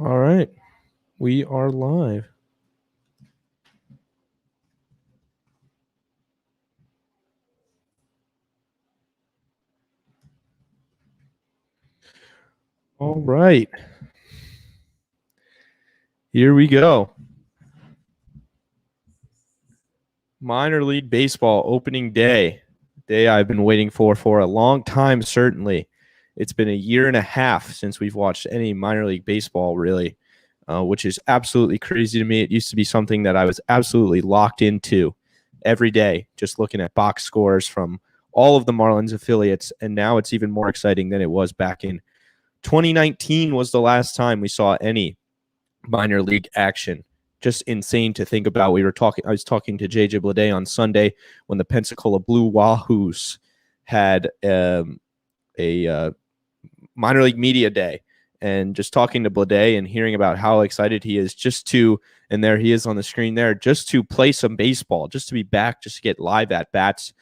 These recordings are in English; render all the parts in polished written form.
All right. We are live. All right. Here we go. Minor League Baseball opening day. Day I've been waiting for a long time, certainly. It's been a year and a half since we've watched any minor league baseball, really, which is absolutely crazy to me. It used to be something that I was absolutely locked into every day, just looking at box scores from all of the Marlins affiliates. And now it's even more exciting than it was back in 2019 was the last time we saw any minor league action. Just insane to think about. I was talking to JJ Bliday on Sunday when the Pensacola Blue Wahoos had a minor league media day, and just talking to Bliday and hearing about how excited he is and there he is on the screen there, just to play some baseball, just to be back, just to get live at bats,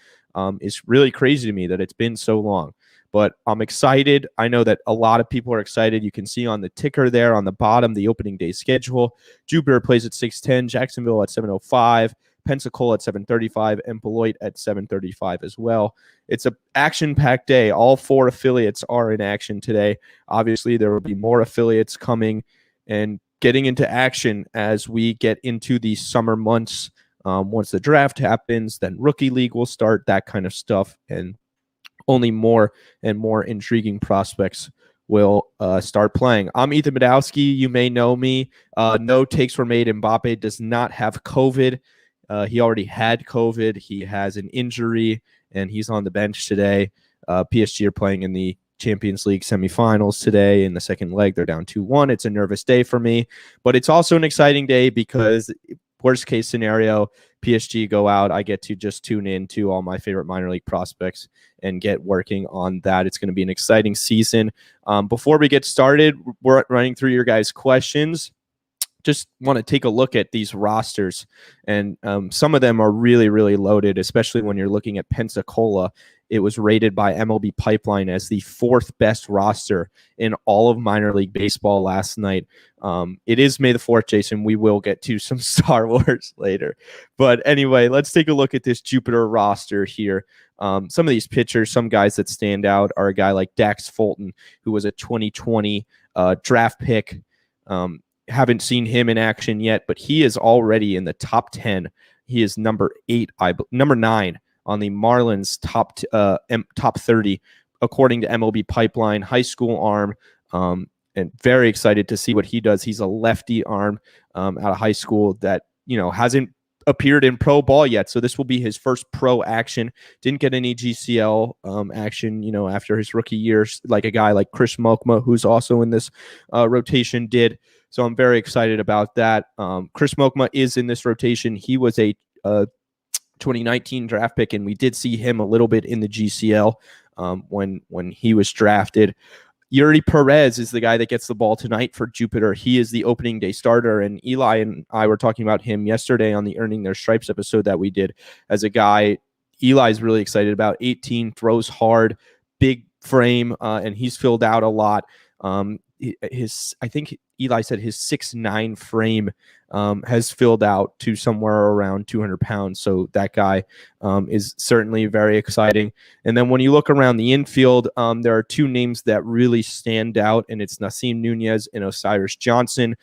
is really crazy to me that it's been so long. But I'm excited. I know that a lot of people are excited. You can see on the ticker there on the bottom the opening day schedule. Jupiter plays at 6:10, Jacksonville at 7:05, Pensacola at 7:35, and Beloit at 7:35 as well. It's an action-packed day. All four affiliates are in action today. Obviously, there will be more affiliates coming and getting into action as we get into the summer months. Once the draft happens, then Rookie League will start, that kind of stuff, and only more and more intriguing prospects will start playing. I'm Ethan Budowsky. You may know me. No takes were made. Mbappe does not have COVID. He already had COVID. He has an injury, and he's on the bench today. PSG are playing in the Champions League semifinals today. In the second leg, they're down 2-1. It's a nervous day for me, but it's also an exciting day because worst case scenario, PSG go out. I get to just tune in to all my favorite minor league prospects and get working on that. It's going to be an exciting season. Before we get started, we're running through your guys' questions. Just want to take a look at these rosters, and some of them are really, really loaded, especially when you're looking at Pensacola. It was rated by MLB Pipeline as the fourth best roster in all of minor league baseball last night. It is May the 4th, Jason. We will get to some Star Wars later. But anyway, let's take a look at this Jupiter roster here. Some of these pitchers, some guys that stand out are a guy like Dax Fulton, who was a 2020 draft pick. Haven't seen him in action yet, but he is already in the top 10. He is number 9 on the Marlins top 30, according to MLB Pipeline. High school arm, and very excited to see what he does. He's a lefty arm out of high school that hasn't appeared in pro ball yet, so this will be his first pro action. Didn't get any GCL action, after his rookie years, like a guy like Chris Moakman, who's also in this rotation, did. So I'm very excited about that. Chris Moakman is in this rotation. He was a 2019 draft pick, and we did see him a little bit in the GCL when he was drafted. Yuri Perez is the guy that gets the ball tonight for Jupiter. He is the opening day starter, and Eli and I were talking about him yesterday on the Earning Their Stripes episode that we did as a guy Eli's really excited about. 18, throws hard, big frame, and he's filled out a lot. I think Eli said his 6'9" frame has filled out to somewhere around 200 pounds. So that guy is certainly very exciting. And then when you look around the infield, there are two names that really stand out, and it's Nasim Nunez and Osiris Johnson.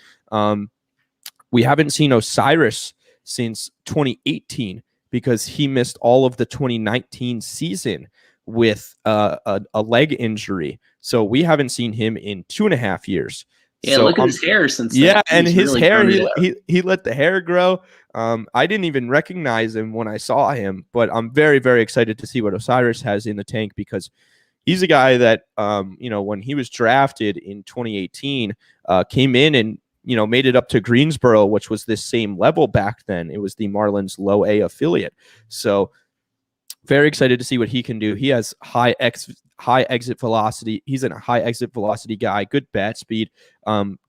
We haven't seen Osiris since 2018 because he missed all of the 2019 season with a leg injury. So we haven't seen him in 2.5 years. Yeah, so, look at his hair since. Yeah, and his really hair, he let the hair grow. I didn't even recognize him when I saw him, but I'm very, very excited to see what Osiris has in the tank because he's a guy that, when he was drafted in 2018, came in and, made it up to Greensboro, which was this same level back then. It was the Marlins low A affiliate. So very excited to see what he can do. He has high exit velocity. He's a high exit velocity guy, good bat speed,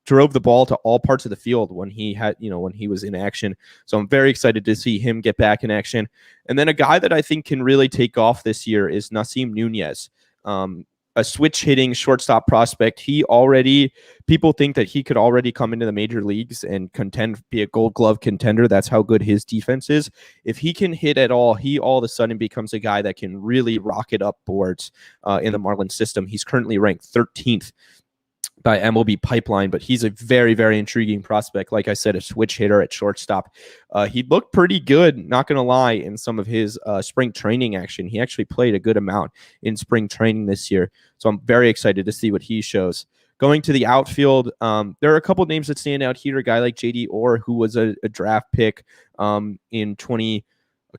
drove the ball to all parts of the field when he was in action. So I'm very excited to see him get back in action. And then a guy that I think can really take off this year is Nasim Nunez. a switch hitting shortstop prospect. People think that he could already come into the major leagues and be a Gold Glove contender. That's how good his defense is. If he can hit at all, he all of a sudden becomes a guy that can really rocket up boards in the Marlins system. He's currently ranked 13th by MLB Pipeline, but he's a very, very intriguing prospect. Like I said, a switch hitter at shortstop. He looked pretty good, not going to lie, in some of his spring training action. He actually played a good amount in spring training this year, so I'm very excited to see what he shows. Going to the outfield, there are a couple names that stand out here. A guy like J.D. Orr, who was a draft pick in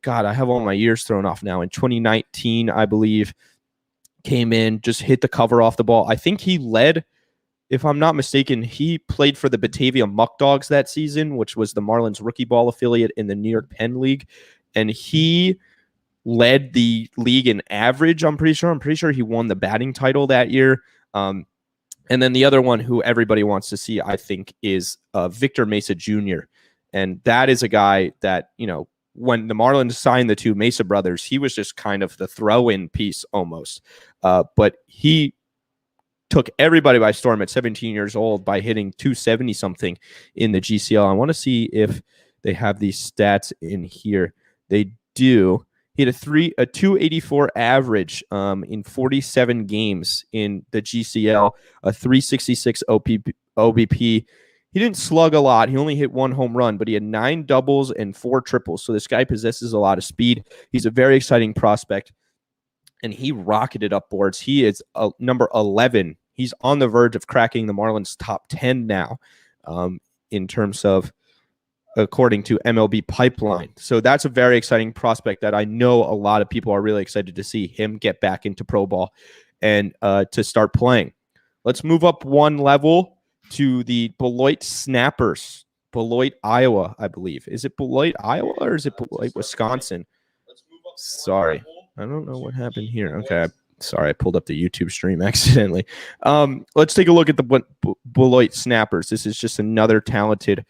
God, I have all my years thrown off now. In 2019, I believe, came in, just hit the cover off the ball. I think he led, if I'm not mistaken, he played for the Batavia Muck Dogs that season, which was the Marlins rookie ball affiliate in the New York Penn League. And he led the league in average, I'm pretty sure he won the batting title that year. And then the other one who everybody wants to see, I think, is Victor Mesa Jr. And that is a guy that, when the Marlins signed the two Mesa brothers, he was just kind of the throw-in piece almost. But he took everybody by storm at 17 years old by hitting 270-something in the GCL. I want to see if they have these stats in here. They do. He had a 284 average in 47 games in the GCL, a 366 OBP. He didn't slug a lot. He only hit one home run, but he had 9 doubles and 4 triples. So this guy possesses a lot of speed. He's a very exciting prospect, and he rocketed up boards. He is number 11. He's on the verge of cracking the Marlins top 10 now in terms of, according to MLB Pipeline. So that's a very exciting prospect that I know a lot of people are really excited to see him get back into pro ball and to start playing. Let's move up one level to the Beloit Snappers, Beloit, Iowa, I believe. Is it Beloit, Iowa, or is it Beloit, Wisconsin? Sorry, I don't know what happened here. Okay, sorry, I pulled up the YouTube stream accidentally. Let's take a look at the Beloit Snappers. This is just another talented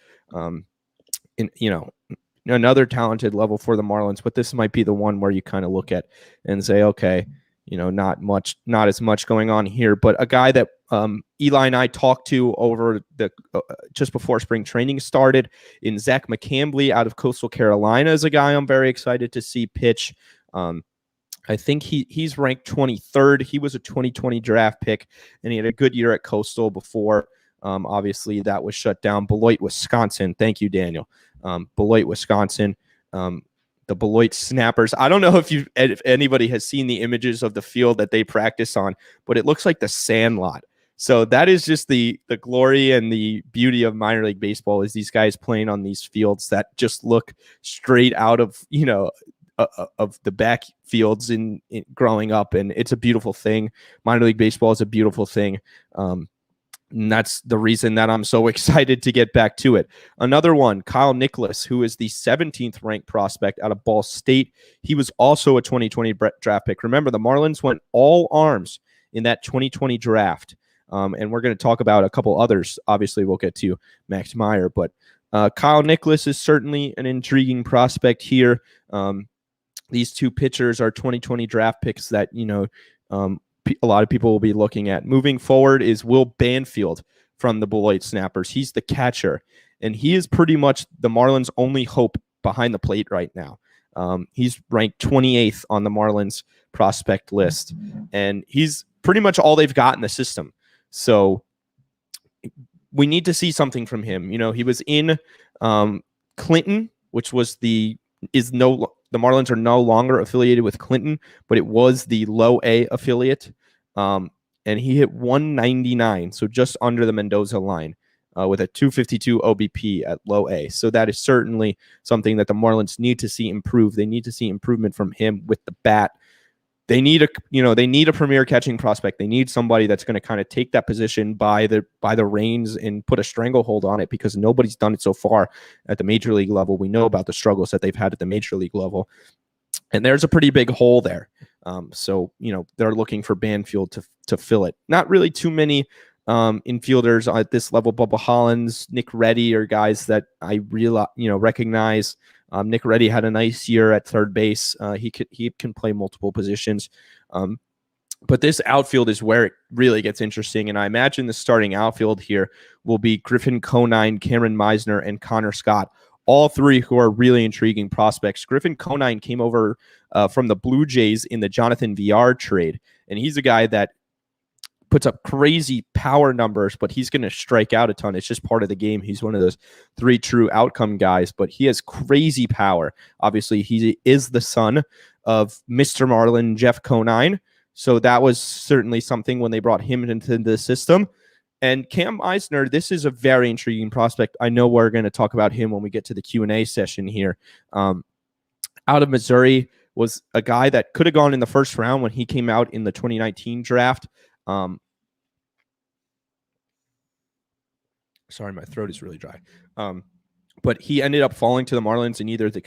another talented level for the Marlins, but this might be the one where you kind of look at and say, okay, not as much going on here, but a guy that Eli and I talked to over the just before spring training started in Zach Mccambley out of Coastal Carolina is a guy I'm very excited to see pitch. I think he's ranked 23rd. He was a 2020 draft pick, and he had a good year at Coastal before. Obviously, that was shut down. Beloit, Wisconsin. Thank you, Daniel. Beloit, Wisconsin. The Beloit Snappers. I don't know if anybody has seen the images of the field that they practice on, but it looks like the Sandlot. So that is just the glory and the beauty of minor league baseball is these guys playing on these fields that just look straight out of of the backfields in growing up, and it's a beautiful thing. Minor league baseball is a beautiful thing. And that's the reason that I'm so excited to get back to it. Another one, Kyle Nicholas, who is the 17th ranked prospect out of Ball State. He was also a 2020 draft pick. Remember, the Marlins went all arms in that 2020 draft. And we're going to talk about a couple others. Obviously, we'll get to Max Meyer, but Kyle Nicholas is certainly an intriguing prospect here. These two pitchers are 2020 draft picks that, a lot of people will be looking at. Moving forward is Will Banfield from the Beloit Snappers. He's the catcher, and he is pretty much the Marlins' only hope behind the plate right now. He's ranked 28th on the Marlins prospect list, and he's pretty much all they've got in the system. So we need to see something from him. He was in Clinton, which was the Marlins are no longer affiliated with Clinton, but it was the low A affiliate. And he hit 199, so just under the Mendoza line, with a 252 OBP at low A. So that is certainly something that the Marlins need to see improve. They need to see improvement from him with the bat. They need a premier catching prospect. They need somebody that's going to kind of take that position by the reins and put a stranglehold on it, because nobody's done it so far at the major league level. We know about the struggles that they've had at the major league level, and there's a pretty big hole there. So they're looking for Banfield to fill it. Not really too many infielders at this level. Bubba Hollins, Nick Reddy are guys that I recognize. Nick Reddy had a nice year at third base. He can play multiple positions. But this outfield is where it really gets interesting. And I imagine the starting outfield here will be Griffin Conine, Cameron Meisner, and Connor Scott. All three who are really intriguing prospects. Griffin Conine came over from the Blue Jays in the Jonathan VR trade. And he's a guy that puts up crazy power numbers, but he's going to strike out a ton. It's just part of the game. He's one of those 3 true outcome guys, but he has crazy power. Obviously, he is the son of Mr. Marlin, Jeff Conine. So that was certainly something when they brought him into the system. And Cam Meisner, this is a very intriguing prospect. I know we're going to talk about him when we get to the Q&A session here. Out of Missouri, was a guy that could have gone in the first round when he came out in the 2019 draft. Sorry, my throat is really dry. But he ended up falling to the Marlins in either the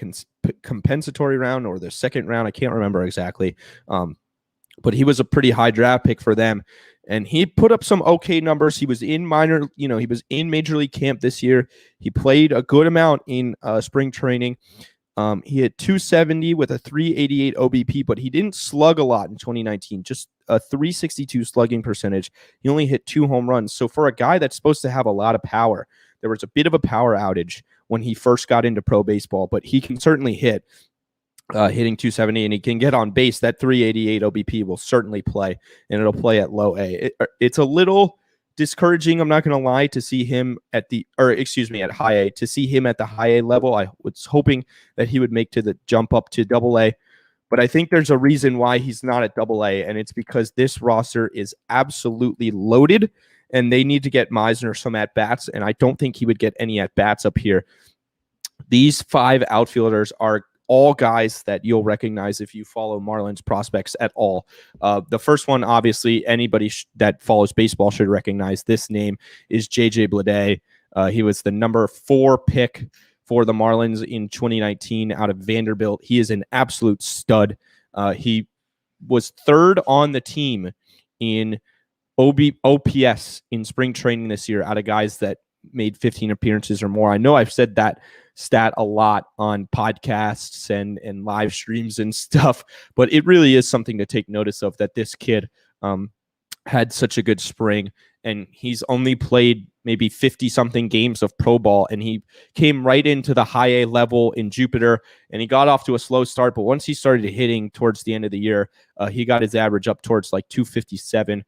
compensatory round or the second round. I can't remember exactly. But he was a pretty high draft pick for them. And he put up some okay numbers. He was in he was in Major League camp this year. He played a good amount in spring training. He hit 270 with a 388 OBP, but he didn't slug a lot in 2019, just a 362 slugging percentage. He only hit 2 home runs. So for a guy that's supposed to have a lot of power, there was a bit of a power outage when he first got into pro baseball, but he can certainly hit. Hitting 270, and he can get on base. That 388 OBP will certainly play, and it'll play at low A. It's a little discouraging, I'm not going to lie, to see him at high A. To see him at the high A level, I was hoping that he would make to the jump up to double A, but I think there's a reason why he's not at double A, and it's because this roster is absolutely loaded, and they need to get Meisner some at-bats, and I don't think he would get any at-bats up here. These 5 outfielders are all guys that you'll recognize if you follow Marlins prospects at all. The first one, obviously, anybody that follows baseball should recognize. This name is J.J. Bliday. He was the number 4 pick for the Marlins in 2019 out of Vanderbilt. He is an absolute stud. He was 3rd on the team in OPS in spring training this year out of guys that made 15 appearances or more. I know I've said that stat a lot on podcasts and live streams and stuff, but it really is something to take notice of, that this kid had such a good spring, and he's only played maybe 50 something games of pro ball, and he came right into the high A level in Jupiter, and he got off to a slow start, but once he started hitting towards the end of the year, he got his average up towards like 257.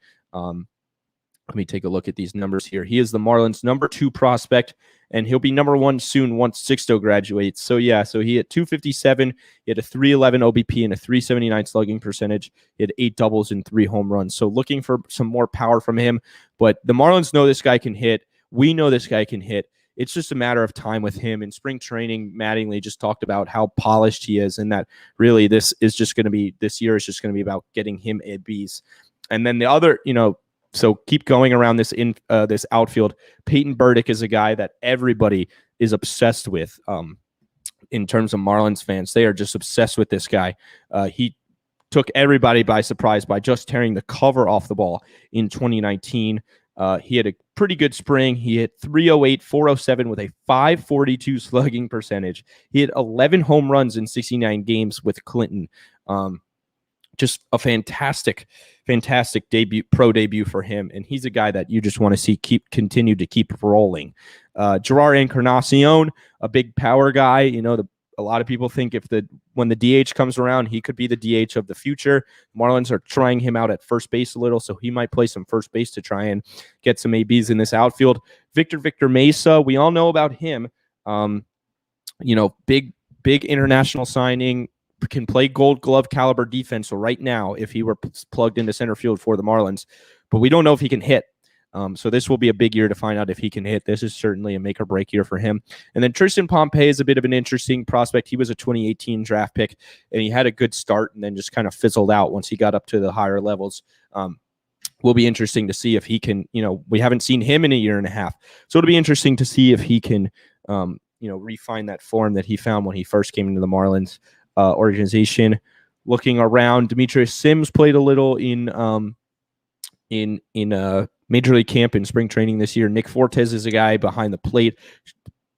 Let me take a look at these numbers here. He is the Marlins' number 2 prospect, and he'll be number 1 soon once Sixto graduates. So he hit 257, he had a 311 OBP and a 379 slugging percentage. He had 8 doubles and 3 home runs. So looking for some more power from him. But the Marlins know this guy can hit. We know this guy can hit. It's just a matter of time with him. In spring training, Mattingly just talked about how polished he is, and that really this year is just going to be about getting him ABs. And then the other, so keep going around this outfield. Peyton Burdick is a guy that everybody is obsessed with. In terms of Marlins fans, they are just obsessed with this guy. He took everybody by surprise by just tearing the cover off the ball in 2019. He had a pretty good spring. He hit 308, 407 with a 542 slugging percentage. He had 11 home runs in 69 games with Clinton. Just a fantastic pro debut for him, and he's a guy that you just want to see continue to keep rolling. Gerard Encarnacion, a big power guy. A lot of people think when the DH comes around, he could be the DH of the future. Marlins are trying him out at first base a little, so he might play some first base to try and get some ABs in this outfield. Victor Mesa, we all know about him. Big international signing. Can play Gold Glove caliber defense right now if he were plugged into center field for the Marlins, but we don't know if he can hit. So this will be a big year to find out if he can hit. This is certainly a make or break year for him. And then Tristan Pompey is a bit of an interesting prospect. He was a 2018 draft pick, and he had a good start and then just kind of fizzled out once he got up to the higher levels. Will be interesting to see if he can, we haven't seen him in a year and a half. So it'll be interesting to see if he can, refine that form that he found when he first came into the Marlins organization. Looking around, Demetrius Sims played a little in Major League camp in spring training this year. Nick Fortes is a guy behind the plate,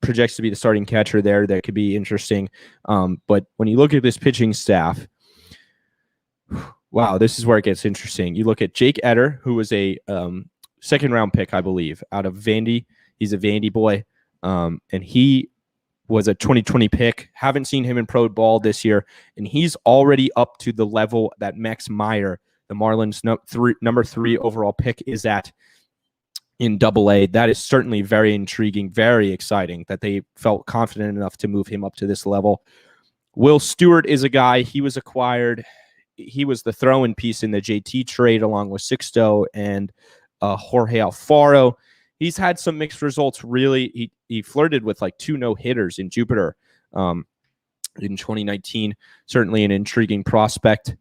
projects to be the starting catcher there. That could be interesting. But when you look at this pitching staff, wow, this is where it gets interesting. You look at Jake Eder, who was a second-round pick, I believe, out of Vandy. He's a Vandy boy, and he was a 2020 pick. Haven't seen him in pro ball this year, and he's already up to the level that Max Meyer, the Marlins number 3 overall pick, is at in Double-A. That is certainly very intriguing, very exciting that they felt confident enough to move him up to this level. Will Stewart is a guy. He was acquired. He was the throw-in piece in the JT trade along with Sixto and Jorge Alfaro. He's had some mixed results, really. He flirted with like 2 no-hitters in Jupiter in 2019. Certainly an intriguing prospect.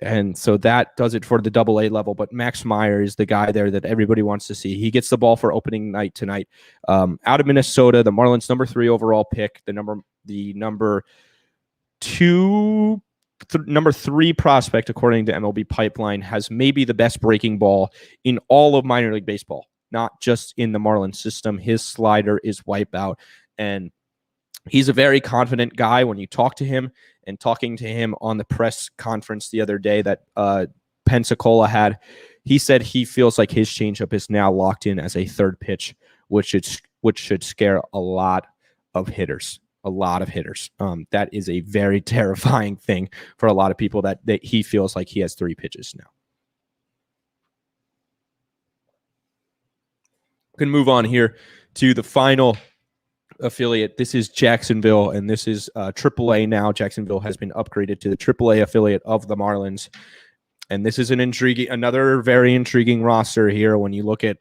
And so that does it for the Double-A level. But Max Meyer is the guy there that everybody wants to see. He gets the ball for opening night tonight. Out of Minnesota, the Marlins number 3 overall pick, the number 3 prospect, according to MLB Pipeline, has maybe the best breaking ball in all of minor league baseball, not just in the Marlins system. His slider is wipeout, and he's a very confident guy when you talk to him. And talking to him on the press conference the other day that Pensacola had, he said he feels like his changeup is now locked in as a third pitch, which should scare a lot of hitters. That is a very terrifying thing for a lot of people that he feels like he has 3 pitches now. We can move on here to the final affiliate. This is Jacksonville, and this is AAA now. Jacksonville has been upgraded to the AAA affiliate of the Marlins, and this is another very intriguing roster here. When you look at,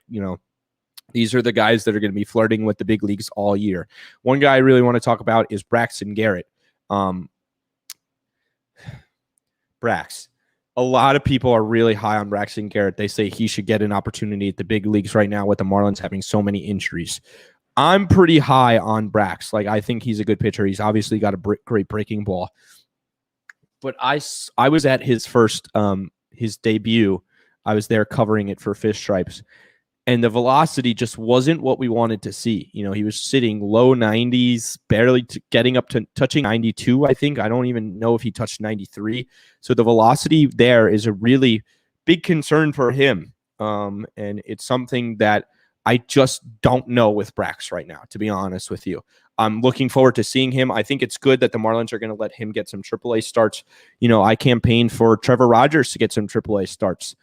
these are the guys that are going to be flirting with the big leagues all year. One guy I really want to talk about is Braxton Garrett. Brax. A lot of people are really high on Braxton Garrett. They say he should get an opportunity at the big leagues right now with the Marlins having so many injuries. I'm pretty high on Brax. I think he's a good pitcher. He's obviously got a great breaking ball. But I was at his first, his debut. I was there covering it for Fish Stripes. And the velocity just wasn't what we wanted to see. He was sitting low 90s, barely getting up to touching 92, I think. I don't even know if he touched 93. So the velocity there is a really big concern for him. And it's something that I just don't know with Brax right now, to be honest with you. I'm looking forward to seeing him. I think it's good that the Marlins are going to let him get some AAA starts. I campaigned for Trevor Rogers to get some AAA starts.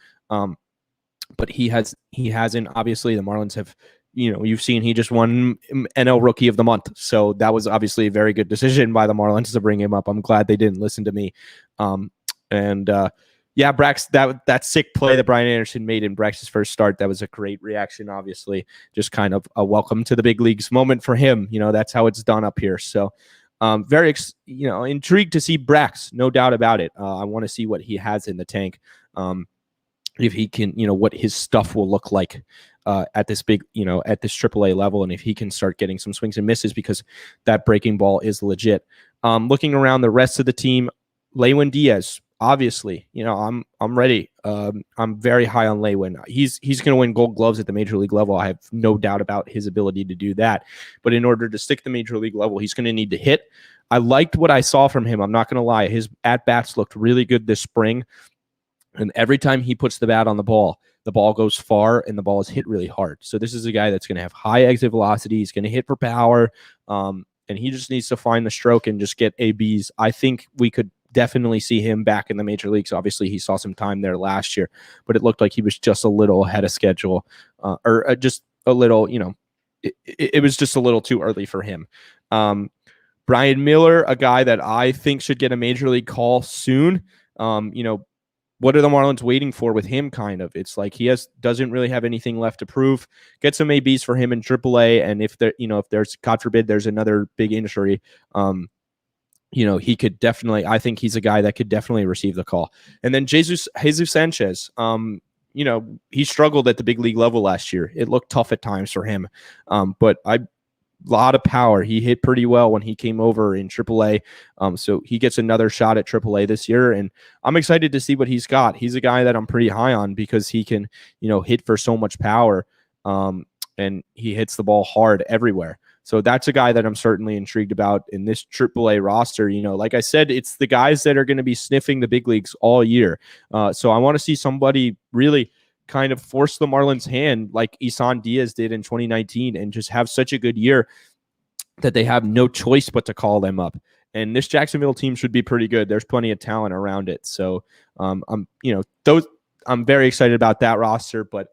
But he hasn't. Obviously, the Marlins have, you've seen he just won NL Rookie of the Month. So that was obviously a very good decision by the Marlins to bring him up. I'm glad they didn't listen to me. Yeah, Brax, that sick play that Brian Anderson made in Brax's first start, that was a great reaction, obviously. Just kind of a welcome to the big leagues moment for him. That's how it's done up here. So very, intrigued to see Brax, no doubt about it. I want to see what he has in the tank. If he can, what his stuff will look like at this big, at this AAA level, and if he can start getting some swings and misses, because that breaking ball is legit. Looking around the rest of the team, Lewin Diaz, obviously, I'm ready. I'm very high on Lewin. He's going to win Gold Gloves at the major league level. I have no doubt about his ability to do that. But in order to stick the major league level, he's going to need to hit. I liked what I saw from him. I'm not going to lie. His at-bats looked really good this spring. And every time he puts the bat on the ball goes far and the ball is hit really hard. So this is a guy that's going to have high exit velocity. He's going to hit for power. And he just needs to find the stroke and just get ABs. I think we could definitely see him back in the major leagues. Obviously, he saw some time there last year, but it looked like he was just a little ahead of schedule, or just a little, it was just a little too early for him. Brian Miller, a guy that I think should get a major league call soon. What are the Marlins waiting for with him? Kind of, it's like he doesn't really have anything left to prove. Get some ABs for him in AAA, and if there's, God forbid, there's another big injury, he could definitely. I think he's a guy that could definitely receive the call. And then Jesus Sanchez, he struggled at the big league level last year. It looked tough at times for him, but lot of power. He hit pretty well when he came over in AAA. So he gets another shot at AAA this year, and I'm excited to see what he's got. He's a guy that I'm pretty high on because he can, hit for so much power, and he hits the ball hard everywhere. So that's a guy that I'm certainly intrigued about in this AAA roster. Like I said, it's the guys that are going to be sniffing the big leagues all year. So I want to see somebody really kind of force the Marlins' hand like Isan Diaz did in 2019 and just have such a good year that they have no choice but to call them up. And this Jacksonville team should be pretty good. There's plenty of talent around it. So I'm very excited about that roster. But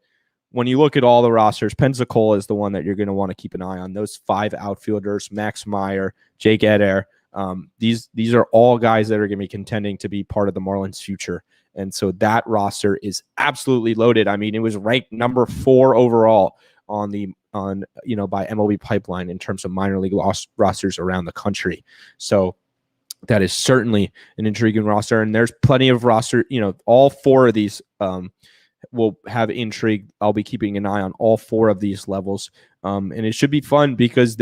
when you look at all the rosters, Pensacola is the one that you're going to want to keep an eye on. Those 5 outfielders, Max Meyer, Jake Adair, these are all guys that are going to be contending to be part of the Marlins' future. And so that roster is absolutely loaded. I mean, it was ranked number 4 overall by MLB Pipeline in terms of minor league rosters around the country. So that is certainly an intriguing roster. And there's plenty of roster, all 4 of these will have intrigue. I'll be keeping an eye on all 4 of these levels. And it should be fun because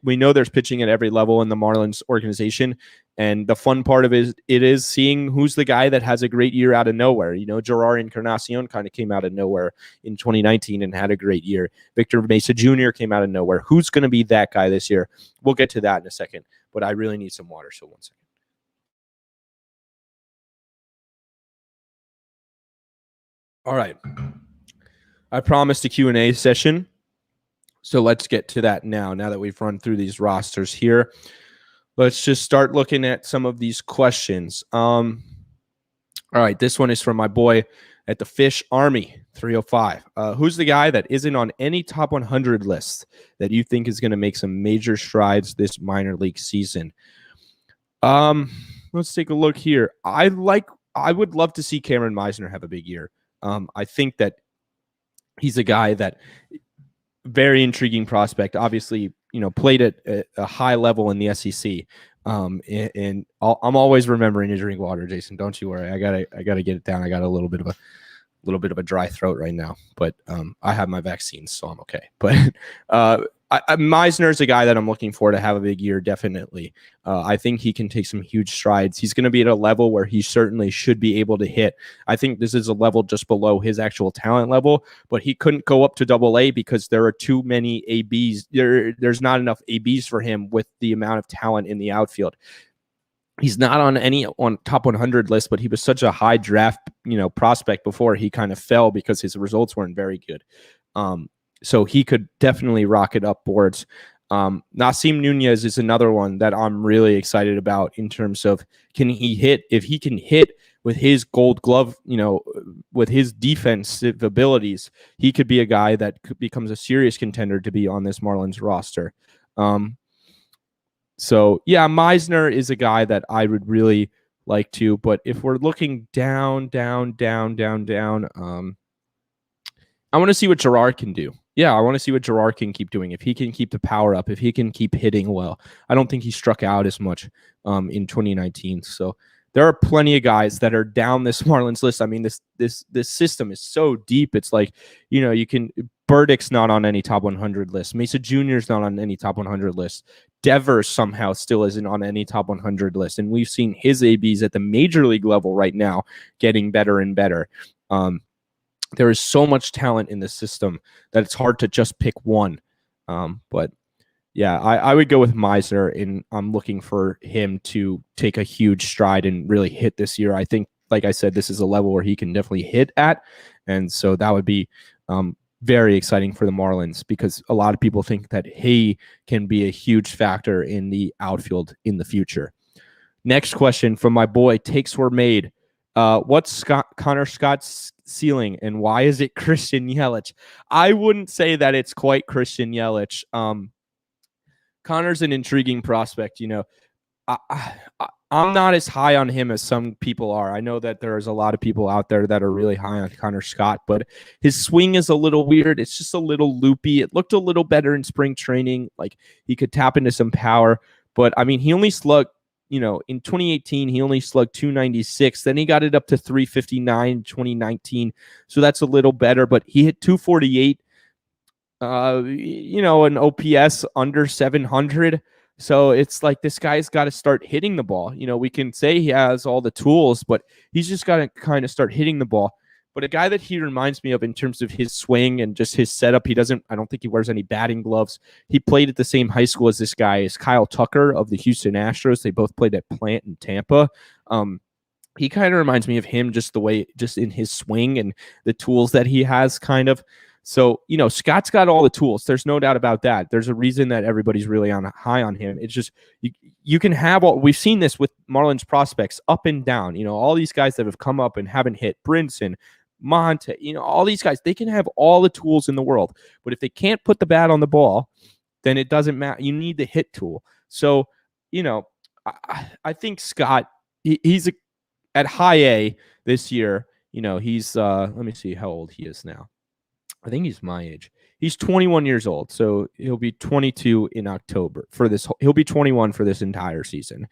we know there's pitching at every level in the Marlins organization. And the fun part of it is seeing who's the guy that has a great year out of nowhere. Gerard Encarnacion kind of came out of nowhere in 2019 and had a great year. Victor Mesa Jr. came out of nowhere. Who's going to be that guy this year? We'll get to that in a second, but I really need some water. So 1 second. All right. I promised a Q&A session, so let's get to that now that we've run through these rosters here. Let's just start looking at some of these questions. All right, this one is from my boy at the Fish Army 305. Who's the guy that isn't on any top 100 list that you think is going to make some major strides this minor league season? Let's take a look here. I would love to see Cameron Meisner have a big year. I think that he's a guy that very intriguing prospect. Obviously, played at a high level in the SEC. And I'm always remembering to drink water, Jason. Don't you worry. I gotta get it down. I got a little bit of a dry throat right now, but I have my vaccines, so I'm okay. But Meisner is a guy that I'm looking for to have a big year, definitely. I think he can take some huge strides. He's going to be at a level where he certainly should be able to hit. I think this is a level just below his actual talent level, but he couldn't go up to AA because there are too many ABs. There's not enough ABs for him with the amount of talent in the outfield. He's not on top 100 list, but he was such a high draft, prospect before he kind of fell because his results weren't very good. So he could definitely rocket up boards. Nasim Nunez is another one that I'm really excited about in terms of can he hit? If he can hit with his Gold Glove, with his defensive abilities, he could be a guy that becomes a serious contender to be on this Marlins roster. So yeah, Meisner is a guy that I would really like to. But if we're looking down, I want to see what Gerard can do. Yeah, I want to see what Gerard can keep doing. If he can keep the power up, if he can keep hitting well. I don't think he struck out as much in 2019. So there are plenty of guys that are down this Marlins list. I mean, this system is so deep. It's like, Burdick's not on any top 100 list. Mesa Jr. is not on any top 100 list. Devers somehow still isn't on any top 100 list. And we've seen his ABs at the major league level right now getting better and better. There is so much talent in the system that it's hard to just pick one. But yeah, I would go with Meisner, and I'm looking for him to take a huge stride and really hit this year. I think, like I said, this is a level where he can definitely hit at. And so that would be very exciting for the Marlins because a lot of people think that he can be a huge factor in the outfield in the future. Next question from my boy, Takes Were Made. What's Conor Scott's ceiling and why is it Christian Yelich? I wouldn't say that it's quite Christian Yelich. Conor's an intriguing prospect. I'm not as high on him as some people are. I know that there's a lot of people out there that are really high on Conor Scott, but his swing is a little weird. It's just a little loopy. It looked a little better in spring training. Like he could tap into some power, but I mean, he only slugged, in 2018, he only slugged 296. Then he got it up to 359 in 2019. So that's a little better, but he hit 248, an OPS under 700. So it's like this guy's got to start hitting the ball. We can say he has all the tools, but he's just got to kind of start hitting the ball. But a guy that he reminds me of in terms of his swing and just his setup, I don't think he wears any batting gloves. He played at the same high school as this guy is Kyle Tucker of the Houston Astros. They both played at Plant in Tampa. He kind of reminds me of him just in his swing and the tools that he has kind of. So, Scott's got all the tools. There's no doubt about that. There's a reason that everybody's really high on him. It's just you can have we've seen this with Marlins prospects up and down. All these guys that have come up and haven't hit, Brinson, Monte, all these guys, they can have all the tools in the world. But if they can't put the bat on the ball, then it doesn't matter. You need the hit tool. So, I think Scott, he's at high A this year. He's let me see how old he is now. I think he's my age. He's 21 years old, so he'll be 22 in October for this. He'll be 21 for this entire season.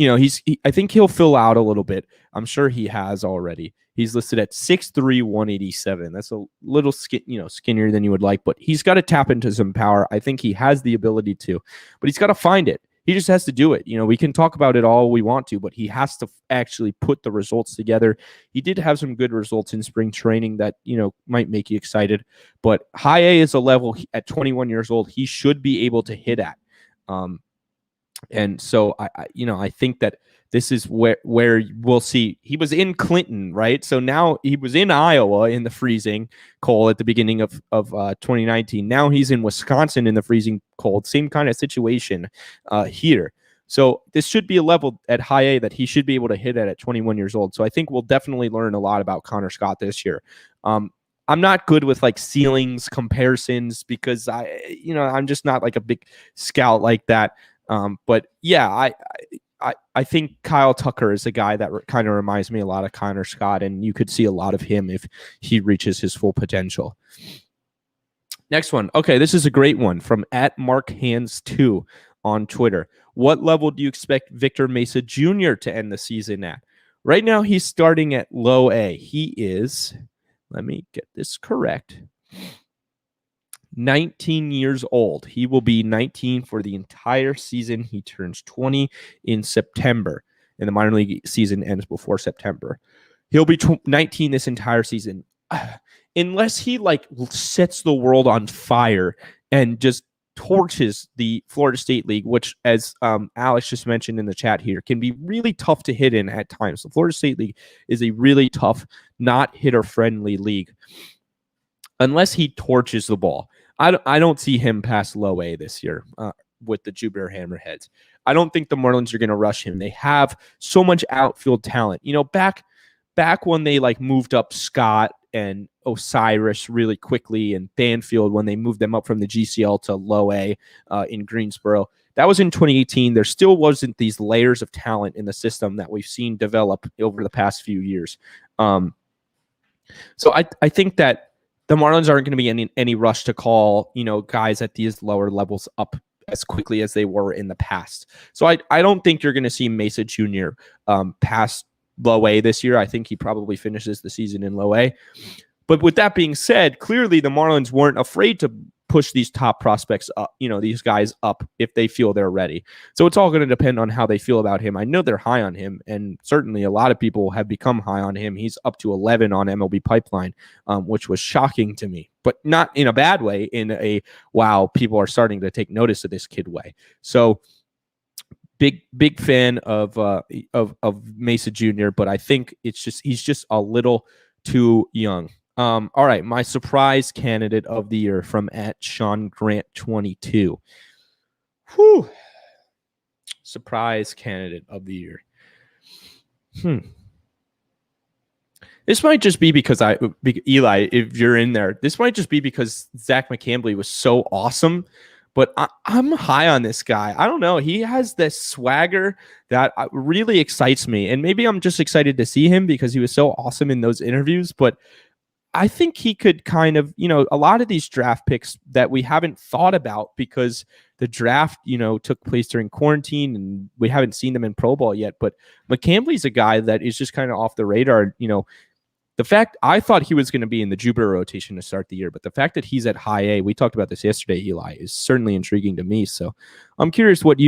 I think he'll fill out a little bit. I'm sure he has already. He's listed at 6'3", 187. That's a little skinnier than you would like, but he's got to tap into some power. I think he has the ability to, but he's got to find it. He just has to do it. We can talk about it all we want to, but he has to actually put the results together. He did have some good results in spring training that, might make you excited, but high A is a level at 21 years old he should be able to hit at. And so I think that this is where we'll see. He was in Clinton, right? So now he was in Iowa in the freezing cold at the beginning of 2019. Now he's in Wisconsin in the freezing cold. Same kind of situation here. So this should be a level at high A that he should be able to hit at 21 years old. So I think we'll definitely learn a lot about Conor Scott this year. I'm not good with ceilings comparisons because I'm just not a big scout like that. But yeah, I think Kyle Tucker is a guy that kind of reminds me a lot of Conor Scott, and you could see a lot of him if he reaches his full potential. Next one. Okay, this is a great one from @MarkHands2 on Twitter. What level do you expect Victor Mesa Jr. to end the season at? Right now, he's starting at low A. He is, let me get this correct, 19 years old. He will be 19 for the entire season. He turns 20 in September, and the minor league season ends before September. He'll be 19 this entire season. Unless he sets the world on fire and just torches the Florida State League, which, as Alex just mentioned in the chat here, can be really tough to hit in at times. The Florida State League is a really tough, not hitter-friendly league. Unless he torches the ball, I don't see him past low A this year with the Jupiter Hammerheads. I don't think the Marlins are going to rush him. They have so much outfield talent. Back when they moved up Scott and Osiris really quickly, and Banfield when they moved them up from the GCL to low A in Greensboro. That was in 2018. There still wasn't these layers of talent in the system that we've seen develop over the past few years. So I think that the Marlins aren't going to be in any rush to call, guys at these lower levels up as quickly as they were in the past. So I don't think you're going to see Mesa Jr. Past low A this year. I think he probably finishes the season in low A. But with that being said, clearly the Marlins weren't afraid to push these top prospects up, these guys up if they feel they're ready. So it's all going to depend on how they feel about him. I know they're high on him, and certainly a lot of people have become high on him. He's up to 11 on MLB Pipeline, which was shocking to me, but not in a bad way, in a, wow, people are starting to take notice of this kid way. So big fan of Mesa Jr., but I think he's just a little too young. All right, my surprise candidate of the year from @SeanGrant22. Whew. Surprise candidate of the year. This might just be because Eli, if you're in there, this might just be because Zach Mccambley was so awesome. But I'm high on this guy. I don't know. He has this swagger that really excites me. And maybe I'm just excited to see him because he was so awesome in those interviews. But I think he could kind of, a lot of these draft picks that we haven't thought about because the draft, took place during quarantine and we haven't seen them in Pro Ball yet. But Mccambley's a guy that is just kind of off the radar. The fact I thought he was going to be in the Jupiter rotation to start the year, but the fact that he's at high A, we talked about this yesterday, Eli, is certainly intriguing to me. So I'm curious what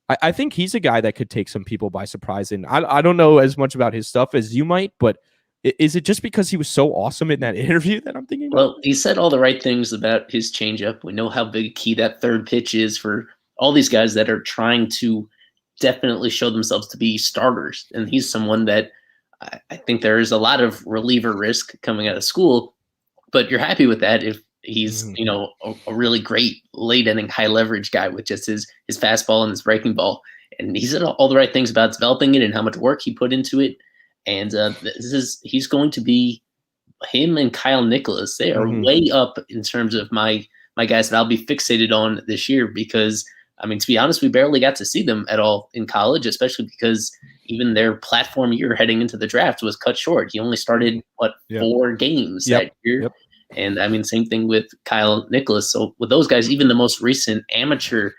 I think he's a guy that could take some people by surprise. And I don't know as much about his stuff as you might, but Is it just because he was so awesome in that interview that I'm thinking about? Well, he said all the right things about his changeup. We know how big a key that third pitch is for all these guys that are trying to definitely show themselves to be starters. And he's someone that I think there is a lot of reliever risk coming out of school, but you're happy with that if he's, a really great late inning, high leverage guy with just his fastball and his breaking ball. And he said all the right things about developing it and how much work he put into it. And he's going to be him and Kyle Nicholas. They are way up in terms of my guys that I'll be fixated on this year because, I mean, to be honest, we barely got to see them at all in college, especially because even their platform year heading into the draft was cut short. He only started, 4 games that year. Yep. And, I mean, same thing with Kyle Nicholas. So with those guys, even the most recent amateur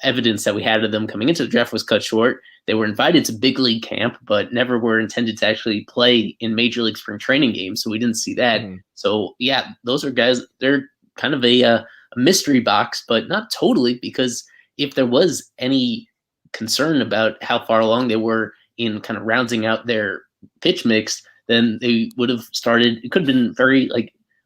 evidence that we had of them coming into the draft was cut short. They were invited to big league camp, but never were intended to actually play in major league spring training games. So we didn't see that. So yeah, those are guys, they're kind of a mystery box, but not totally, because if there was any concern about how far along they were in kind of rounding out their pitch mix, then they would have started, it could have been very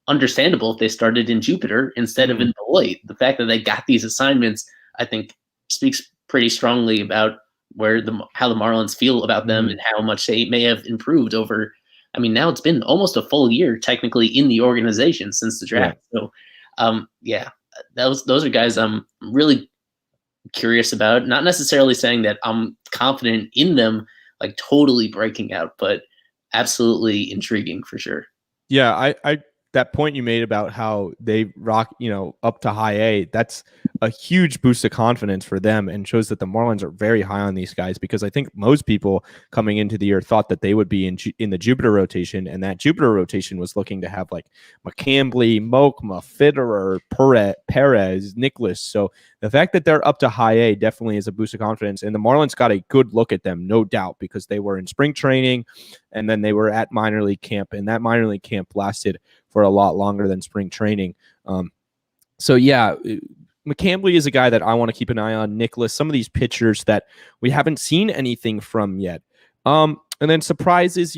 understandable if they started in Jupiter instead of in Beloit. The fact that they got these assignments, I think, speaks pretty strongly about how the Marlins feel about them and how much they may have improved over. I mean, now it's been almost a full year technically in the organization since the draft. So, those are guys I'm really curious about. Not necessarily saying that I'm confident in them, totally breaking out, but absolutely intriguing for sure. Yeah, I that point you made about how they rock, up to high A, that's a huge boost of confidence for them and shows that the Marlins are very high on these guys, because I think most people coming into the year thought that they would be in the Jupiter rotation, and that Jupiter rotation was looking to have Mccambley, Moakman, Fitterer, Perez, Nicholas. So the fact that they're up to high A definitely is a boost of confidence, and the Marlins got a good look at them, no doubt, because they were in spring training and then they were at minor league camp, and that minor league camp lasted for a lot longer than spring training. So yeah, Mccambley is a guy that I want to keep an eye on. Nicholas, some of these pitchers that we haven't seen anything from yet. And then surprises,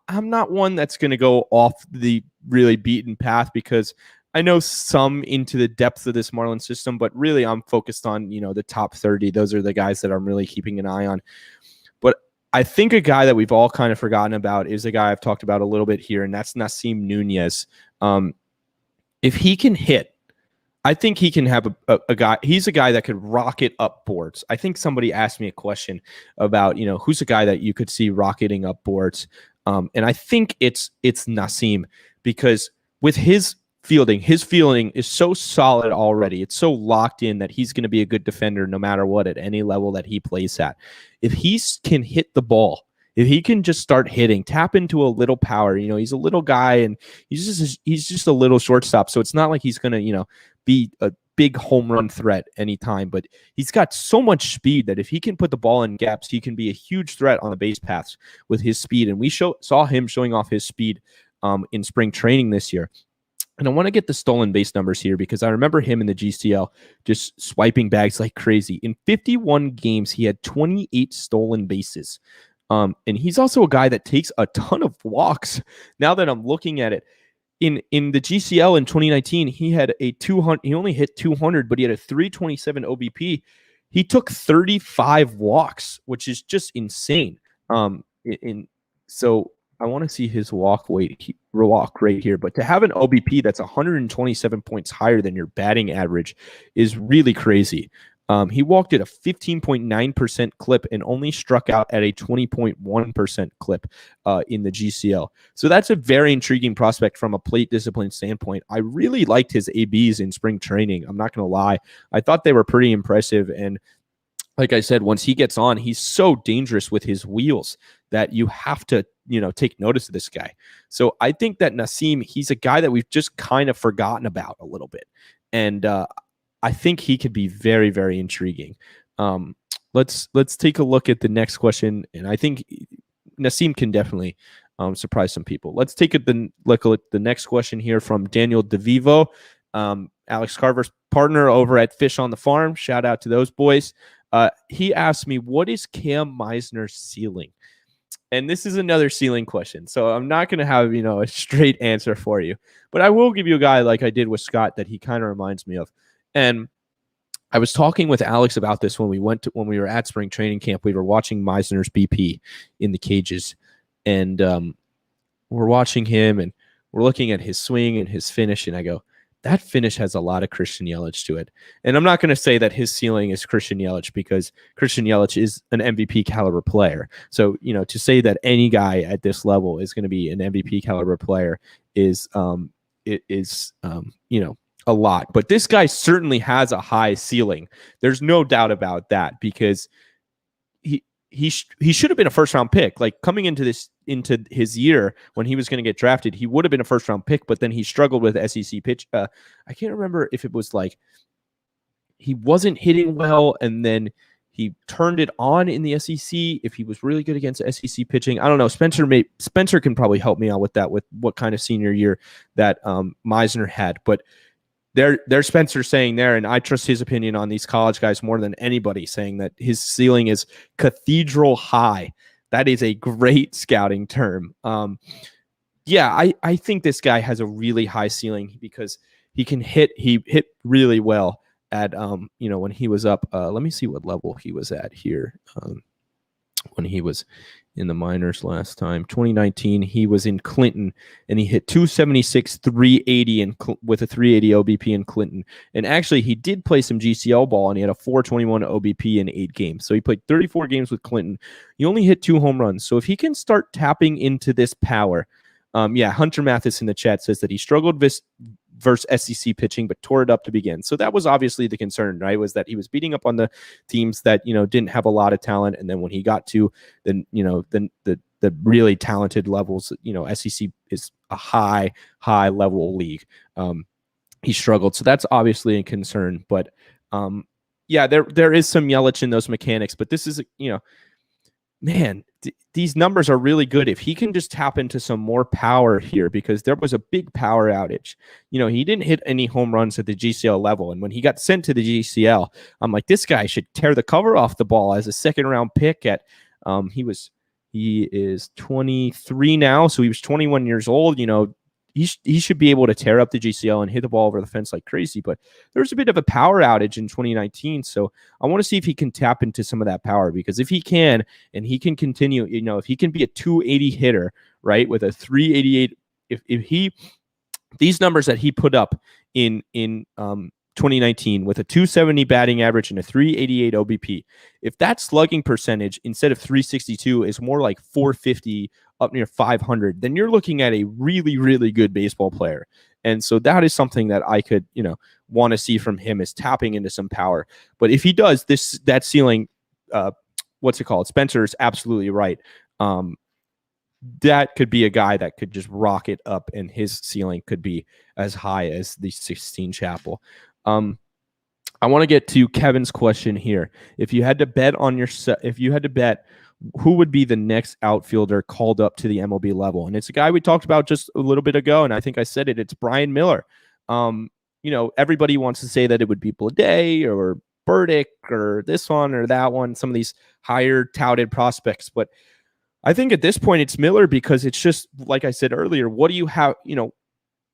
I'm not one that's going to go off the really beaten path, because I know some into the depth of this Marlins system, but really I'm focused on, the top 30. Those are the guys that I'm really keeping an eye on. But I think a guy that we've all kind of forgotten about is a guy I've talked about a little bit here, and that's Nassim Nunez. If he can hit, I think he can have a guy. He's a guy that could rocket up boards. I think somebody asked me a question about, who's a guy that you could see rocketing up boards. And I think it's Nasim, because with his fielding is so solid already. It's so locked in that he's going to be a good defender no matter what, at any level that he plays at. If he can hit the ball, if he can just start hitting, tap into a little power, he's a little guy and he's just a little shortstop. So it's not like he's going to, be a big home run threat anytime, but he's got so much speed that if he can put the ball in gaps, he can be a huge threat on the base paths with his speed. And we saw him showing off his speed in spring training this year. And I want to get the stolen base numbers here, because I remember him in the GCL just swiping bags like crazy. In 51 games, he had 28 stolen bases. And he's also a guy that takes a ton of walks. Now that I'm looking at it, in the GCL in 2019, he had a 200. He only hit 200, but he had a 327 OBP. He took 35 walks, which is just insane. So I want to see his walk rate here. But to have an OBP that's 127 points higher than your batting average is really crazy. He walked at a 15.9% clip and only struck out at a 20.1% clip in the GCL. So that's a very intriguing prospect from a plate discipline standpoint. I really liked his ABs in spring training. I'm not going to lie. I thought they were pretty impressive. And like I said, once he gets on, he's so dangerous with his wheels that you have to, take notice of this guy. So I think that Nasim, he's a guy that we've just kind of forgotten about a little bit. And I think he could be very, very intriguing. Let's take a look at the next question, and I think Nasim can definitely surprise some people. Let's take look at the next question here from Daniel DeVivo, Alex Carver's partner over at Fish on the Farm. Shout out to those boys. He asked me, what is Cam Meisner's ceiling? And this is another ceiling question. So I'm not going to have, a straight answer for you. But I will give you a guy like I did with Scott that he kind of reminds me of. And I was talking with Alex about this when we were at spring training camp. We were watching Meisner's BP in the cages. And we're watching him and we're looking at his swing and his finish. And I go, that finish has a lot of Christian Yelich to it. And I'm not going to say that his ceiling is Christian Yelich because Christian Yelich is an MVP caliber player. So, to say that any guy at this level is going to be an MVP caliber player is a lot. But this guy certainly has a high ceiling. There's no doubt about that because he should have been a first-round pick. Like coming into his year when he was going to get drafted, he would have been a first-round pick, but then he struggled with SEC pitch. I can't remember if it was like he wasn't hitting well, and then he turned it on in the SEC. If he was really good against SEC pitching, I don't know. Spencer can probably help me out with that, with what kind of senior year that Meisner had, but. There's Spencer saying there, and I trust his opinion on these college guys more than anybody, saying that his ceiling is cathedral high. That is a great scouting term. I think this guy has a really high ceiling because he hit really well at, when he was up. Let me see what level he was at here. When he was in the minors last time, 2019, he was in Clinton and he hit 276, 380 with a 380 OBP in Clinton. And actually he did play some GCL ball and he had a 421 OBP in 8 games. So he played 34 games with Clinton. He only hit 2 home runs. So if he can start tapping into this power, Hunter Mathis in the chat says that he struggled versus SEC pitching, but tore it up to begin. So that was obviously the concern, right? Was that he was beating up on the teams that, didn't have a lot of talent. And then when he got to the really talented levels, SEC is a high level league. He struggled. So that's obviously a concern, but there is some Yelich in those mechanics, but this is, these numbers are really good. If he can just tap into some more power here, because there was a big power outage. He didn't hit any home runs at the GCL level. And when he got sent to the GCL, I'm like, this guy should tear the cover off the ball as a second round pick at, he is 23 now. So he was 21 years old. He should be able to tear up the GCL and hit the ball over the fence like crazy. But there's a bit of a power outage in 2019. So I want to see if he can tap into some of that power, because if he can, and he can continue, if he can be a 280 hitter, right, with a 388, these numbers that he put up in 2019 with a 270 batting average and a 388 OBP, if that slugging percentage instead of 362 is more like 450 up near 500, then you're looking at a really, really good baseball player. And so that is something that I could, want to see from him, is tapping into some power. But if he does that ceiling, what's it called? Spencer is absolutely right. That could be a guy that could just rocket up, and his ceiling could be as high as the 16 Chapel. I want to get to Kevin's question here. If you had to bet who would be the next outfielder called up to the MLB level, and it's a guy we talked about just a little bit ago, and I think I said it. It's Brian Miller. Everybody wants to say that it would be Bliday or Burdick or this one or that one, some of these higher touted prospects, but I think at this point it's Miller, because it's just like I said earlier. What do you have?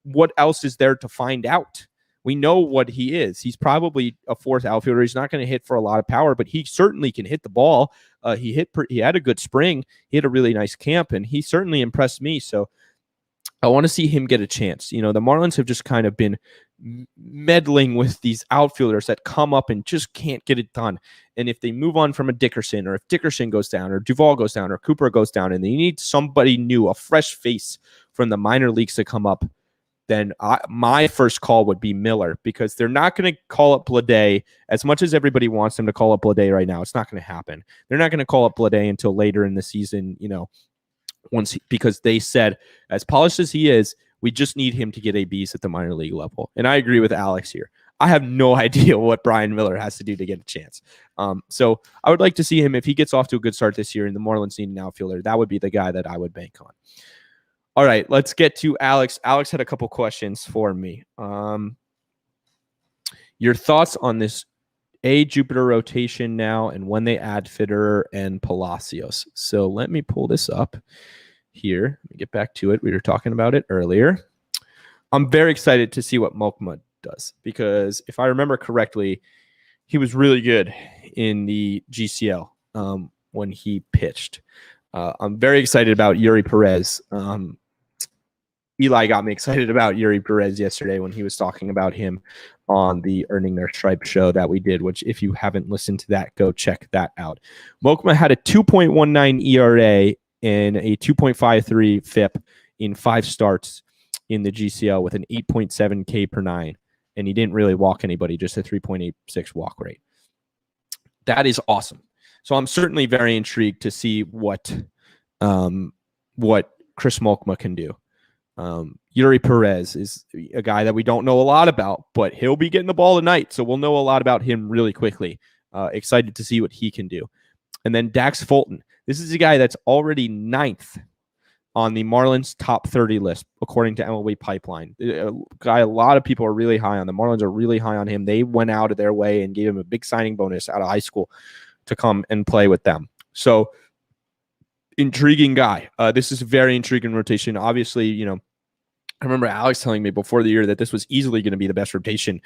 What else is there to find out? We know what he is. He's probably a fourth outfielder. He's not going to hit for a lot of power, but he certainly can hit the ball. He had a good spring. He had a really nice camp, and he certainly impressed me. So I want to see him get a chance. The Marlins have just kind of been meddling with these outfielders that come up and just can't get it done. And if they move on from a Dickerson, or if Dickerson goes down, or Duvall goes down, or Cooper goes down, and they need somebody new, a fresh face from the minor leagues to come up, then my first call would be Miller, because they're not going to call up Bliday as much as everybody wants them to call up Bliday right now. It's not going to happen. They're not going to call up Bliday until later in the season, because they said, as polished as he is, we just need him to get ABs at the minor league level. And I agree with Alex here. I have no idea what Brian Miller has to do to get a chance. So I would like to see him, if he gets off to a good start this year and the Marlins need an outfielder, that would be the guy that I would bank on. All right, let's get to Alex. Alex had a couple questions for me. Your thoughts on this a Jupiter rotation now and when they add Fitterer and Palacios. So let me pull this up here. Let me get back to it. We were talking about it earlier. I'm very excited to see what Moakman does because if I remember correctly, he was really good in the GCL when he pitched. I'm very excited about Yuri Perez. Eli got me excited about Yuri Perez yesterday when he was talking about him on the Earning Their Stripe show that we did, which if you haven't listened to that, go check that out. Moakman had a 2.19 ERA and a 2.53 FIP in 5 starts in the GCL with an 8.7 K per 9. And he didn't really walk anybody, just a 3.86 walk rate. That is awesome. So I'm certainly very intrigued to see what Chris Moakman can do. Yuri Perez is a guy that we don't know a lot about, but he'll be getting the ball tonight, so we'll know a lot about him really quickly. Excited to see what he can do. And then Dax Fulton. This is a guy that's already 9th on the Marlins top 30 list, according to MLB Pipeline. A guy a lot of people are really high on. The Marlins are really high on him. They went out of their way and gave him a big signing bonus out of high school to come and play with them. So, intriguing guy. This is a very intriguing rotation. Obviously, I remember Alex telling me before the year that this was easily going to be the best rotation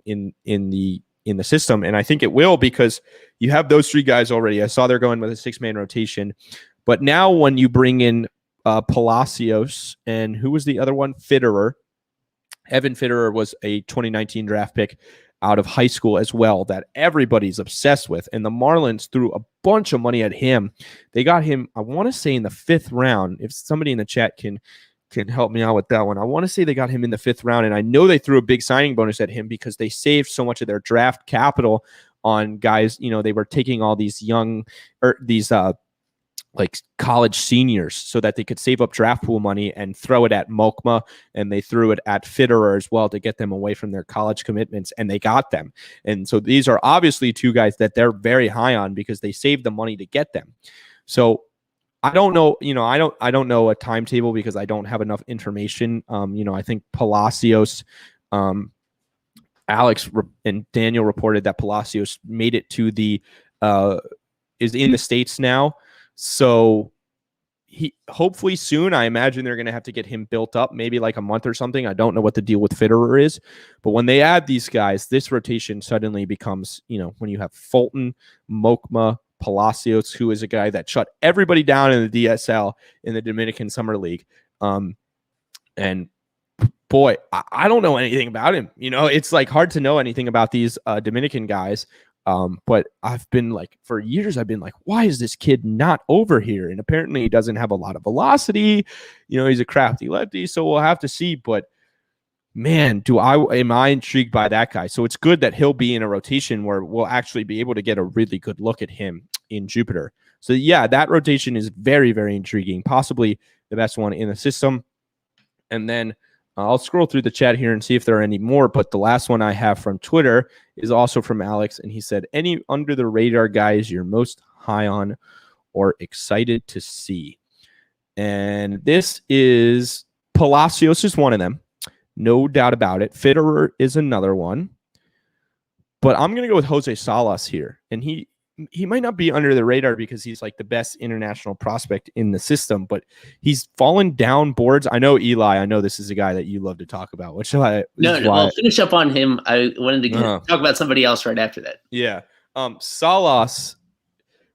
in the system, and I think it will because you have those 3 guys already. I saw they're going with a 6-man rotation, but now when you bring in Palacios and who was the other one? Fitterer. Evan Fitterer was a 2019 draft pick out of high school as well that everybody's obsessed with, and the Marlins threw a bunch of money at him. They got him, I want to say, in the 5th round. If somebody in the chat can help me out with that one. I want to say they got him in the 5th round, and I know they threw a big signing bonus at him because they saved so much of their draft capital on guys. They were taking all these young like college seniors so that they could save up draft pool money and throw it at Moakman, and they threw it at Fitterer as well to get them away from their college commitments, and they got them. And so these are obviously 2 guys that they're very high on because they saved the money to get them. So I don't know, I don't know a timetable because I don't have enough information. I think Palacios, Alex and Daniel reported that Palacios made it to is in the States now. So he hopefully soon, I imagine they're going to have to get him built up, maybe like a month or something. I don't know what the deal with Fitterer is, but when they add these guys, this rotation suddenly becomes, when you have Fulton, Moakman, Palacios, who is a guy that shut everybody down in the DSL in the Dominican Summer League. And boy, I don't know anything about him. It's like hard to know anything about these Dominican guys. But I've been like, for years, I've been like, why is this kid not over here? And apparently he doesn't have a lot of velocity. He's a crafty lefty, so we'll have to see. But man, am I intrigued by that guy. So it's good that he'll be in a rotation where we'll actually be able to get a really good look at him in Jupiter. So yeah, that rotation is very, very intriguing, possibly the best one in the system. And then I'll scroll through the chat here and see if there are any more, but the last one I have from Twitter is also from Alex, and he said, any under-the-radar guys you're most high on or excited to see? And this is Palacios is one of them. No doubt about it. Fitterer is another one. But I'm going to go with Jose Salas here. And he might not be under the radar because he's like the best international prospect in the system, but he's fallen down boards. I know, Eli, I know this is a guy that you love to talk about. I'll finish up on him. I wanted to talk about somebody else right after that. Yeah. Salas,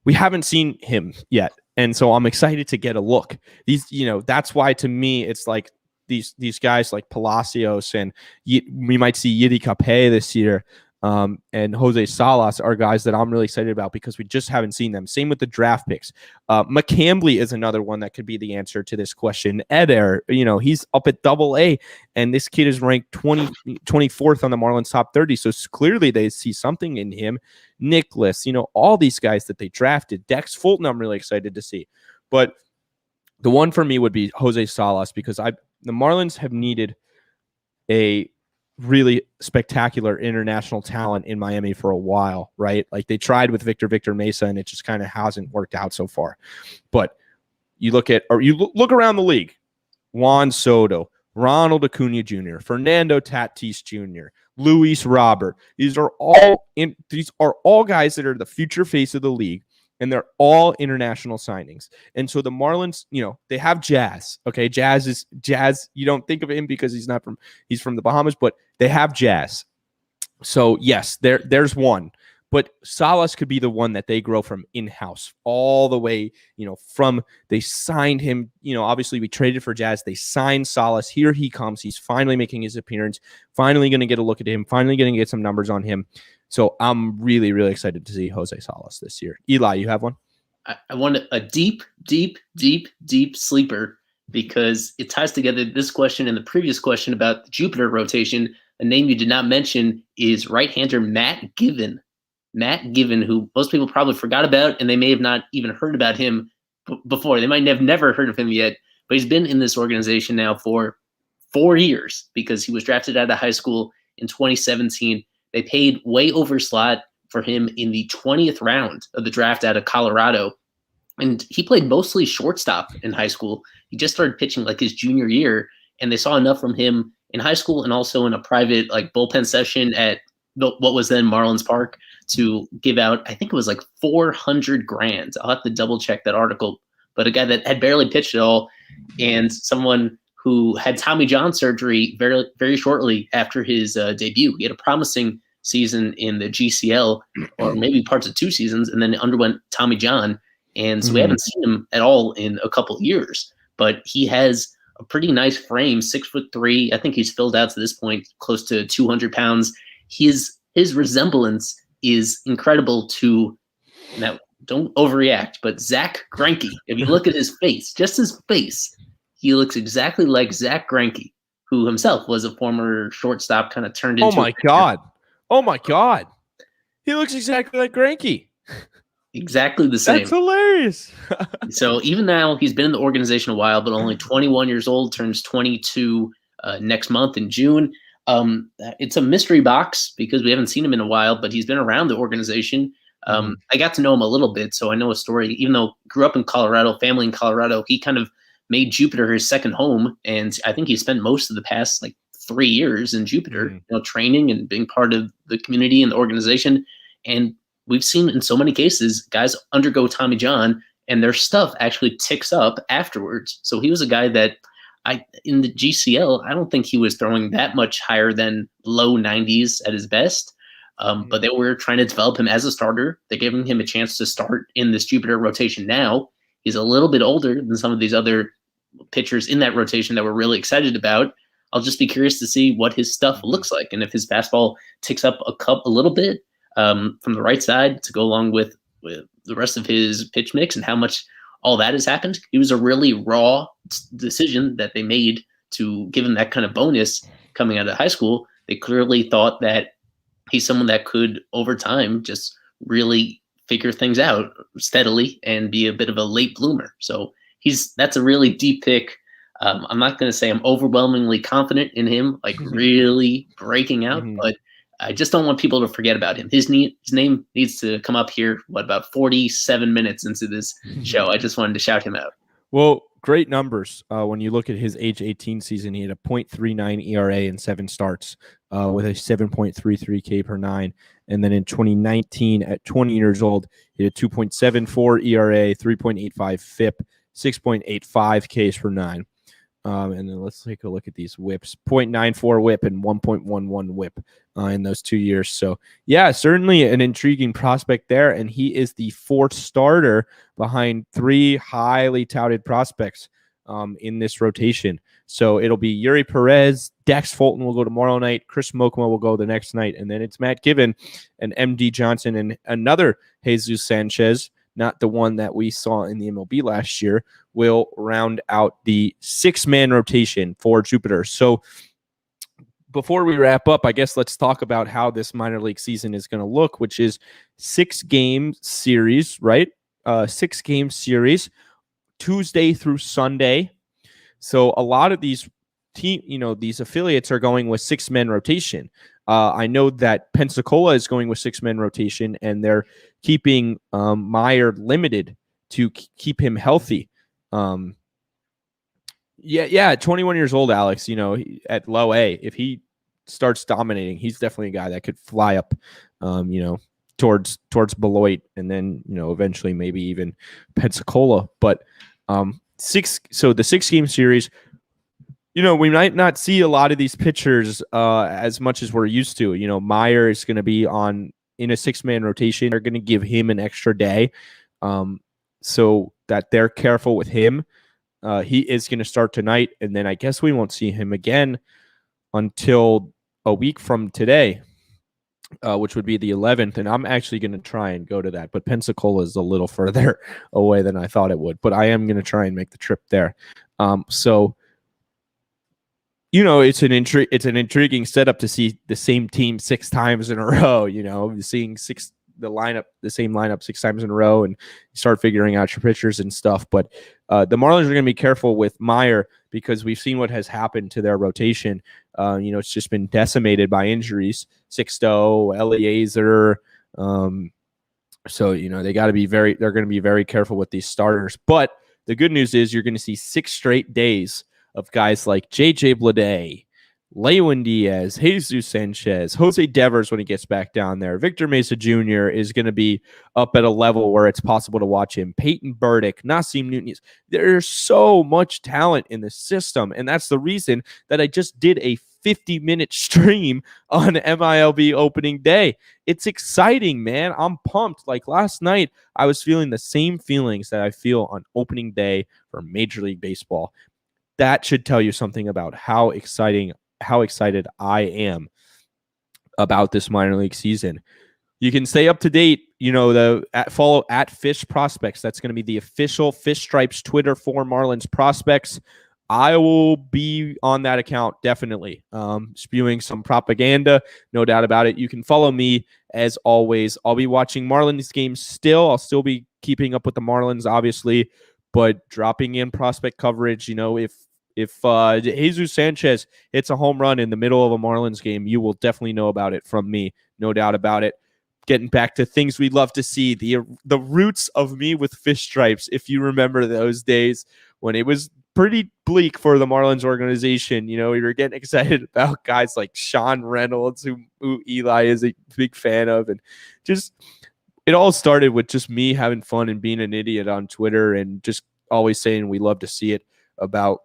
we haven't seen him yet. And so I'm excited to get a look. That's why to me, it's like, these guys like Palacios and we might see Yidi Capé this year and Jose Salas are guys that I'm really excited about because we just haven't seen them. Same with the draft picks. Mccambley is another one that could be the answer to this question. Eder, he's up at AA, and this kid is ranked 24th on the Marlins top 30. So clearly they see something in him. Nicholas, all these guys that they drafted. Dax Fulton, I'm really excited to see. But the one for me would be Jose Salas because the Marlins have needed a really spectacular international talent in Miami for a while, right? Like they tried with Victor Mesa, and it just kind of hasn't worked out so far. But you look around the league, Juan Soto, Ronald Acuna Jr., Fernando Tatis Jr., Luis Robert. These are all guys that are the future face of the league, and they're all international signings. And so the Marlins, they have Jazz. Okay, Jazz. You don't think of him because he's from the Bahamas, but they have Jazz. So yes, there's one. But Salas could be the one that they grow from in-house all the way, they signed him, obviously we traded for Jazz. They signed Salas. Here he comes. He's finally making his appearance, finally going to get a look at him, finally going to get some numbers on him. So I'm really, really excited to see Jose Salas this year. Eli, you have one? I want a deep, deep, deep, deep sleeper because it ties together this question and the previous question about the Jupiter rotation. A name you did not mention is right-hander Matt Gibbon. Matt Gibbon, who most people probably forgot about, and they may have not even heard about him before. They might have never heard of him yet, but he's been in this organization now for 4 years because he was drafted out of high school in 2017. They paid way over slot for him in the 20th round of the draft out of Colorado, and he played mostly shortstop in high school. He just started pitching like his junior year, and they saw enough from him in high school and also in a private bullpen session at what was then Marlins Park to give out, I think it was like $400,000. I'll have to double check that article, but a guy that had barely pitched at all and someone who had Tommy John surgery very, very shortly after his debut. He had a promising season in the GCL or maybe parts of 2 seasons and then underwent Tommy John. And so we haven't seen him at all in a couple of years, but he has a pretty nice frame, 6'3". I think he's filled out to this point close to 200 pounds. His resemblance is incredible to, now don't overreact, but Zach Greinke. If you look at his face, just his face, he looks exactly like Zach Greinke, who himself was a former shortstop, kind of turned into. Oh my God. He looks exactly like Greinke. Exactly the same. That's hilarious. So even now, he's been in the organization a while, but only 21 years old, turns 22 next month in June. It's a mystery box because we haven't seen him in a while, but he's been around the organization. I got to know him a little bit, so I know a story. Even though grew up in Colorado, family in Colorado, he kind of made Jupiter his second home, and I think he spent most of the past 3 years in Jupiter, training and being part of the community and the organization. And we've seen in so many cases, guys undergo Tommy John, and their stuff actually ticks up afterwards. So he was a guy that in the GCL, I don't think he was throwing that much higher than low 90s at his best. But they were trying to develop him as a starter. They're giving him a chance to start in this Jupiter rotation now. He's a little bit older than some of these other pitchers in that rotation that we're really excited about. I'll just be curious to see what his stuff looks like and if his fastball ticks up a little bit from the right side to go along with the rest of his pitch mix and how much all that has happened. It was a really raw decision that they made to give him that kind of bonus coming out of high school. They clearly thought that he's someone that could, over time, just really figure things out steadily and be a bit of a late bloomer. So that's a really deep pick. I'm not going to say I'm overwhelmingly confident in him, really breaking out, but I just don't want people to forget about him. His name needs to come up here, about 47 minutes into this show. I just wanted to shout him out. Well, great numbers. When you look at his age 18 season, he had a .39 ERA in 7 starts with a 7.33 K per 9. And then in 2019, at 20 years old, he had a 2.74 ERA, 3.85 FIP, 6.85 Ks per 9. And then let's take a look at these whips. 0.94 whip and 1.11 whip in those 2 years. So, yeah, certainly an intriguing prospect there. And he is the 4th starter behind 3 highly touted prospects in this rotation. So it'll be Yuri Perez, Dax Fulton will go tomorrow night, Chris Moakman will go the next night, and then it's Matt Gibbon and MD Johnson and another Jesus Sanchez, not the one that we saw in the MLB last year, will round out the 6-man rotation for Jupiter. So before we wrap up, I guess let's talk about how this minor league season is going to look, which is 6-game series, right? 6-game series, Tuesday through Sunday. So a lot of these these affiliates are going with 6-man rotation. I know that Pensacola is going with 6-man rotation, and they're keeping Meyer limited to keep him healthy. Yeah, 21 years old, Alex. At low A, if he starts dominating, he's definitely a guy that could fly up, towards Beloit, and then eventually maybe even Pensacola. But the 6-game series, we might not see a lot of these pitchers as much as we're used to. Meyer is going to be in a 6-man rotation. They're going to give him an extra day, so that they're careful with him. He is going to start tonight, and then I guess we won't see him again until a week from today, which would be the 11th. And I'm actually going to try and go to that, but Pensacola is a little further away than I thought it would. But I am going to try and make the trip there. So it's an intriguing setup to see the same team 6 times in a row. Seeing the same lineup 6 times in a row, and start figuring out your pitchers and stuff. But the Marlins are going to be careful with Meyer because we've seen what has happened to their rotation. It's just been decimated by injuries. Sixto, Eliezer. So they're going to be very careful with these starters. But the good news is you're going to see 6 straight days of guys like JJ Bliday, Lewin Diaz, Jesus Sanchez, Jose Devers when he gets back down there. Victor Mesa Jr. is going to be up at a level where it's possible to watch him. Peyton Burdick, Nassim Nunez. There's so much talent in the system, and that's the reason that I just did a 50-minute stream on MiLB opening day. It's exciting, man. I'm pumped. Like last night, I was feeling the same feelings that I feel on opening day for Major League Baseball. That should tell you something about how excited I am about this minor league season. You can stay up to date, follow at Fish Prospects. That's going to be the official Fish Stripes Twitter for Marlins Prospects. I will be on that account, definitely, spewing some propaganda, no doubt about it. You can follow me, as always. I'll be watching Marlins games still. I'll still be keeping up with the Marlins, obviously, but dropping in prospect coverage. If Jesus Sanchez hits a home run in the middle of a Marlins game, you will definitely know about it from me, no doubt about it. Getting back to things we'd love to see, the roots of me with Fish Stripes, if you remember those days when it was pretty bleak for the Marlins organization. We were getting excited about guys like Sean Reynolds, who Eli is a big fan of, and just it all started with just me having fun and being an idiot on Twitter and just always saying we love to see it about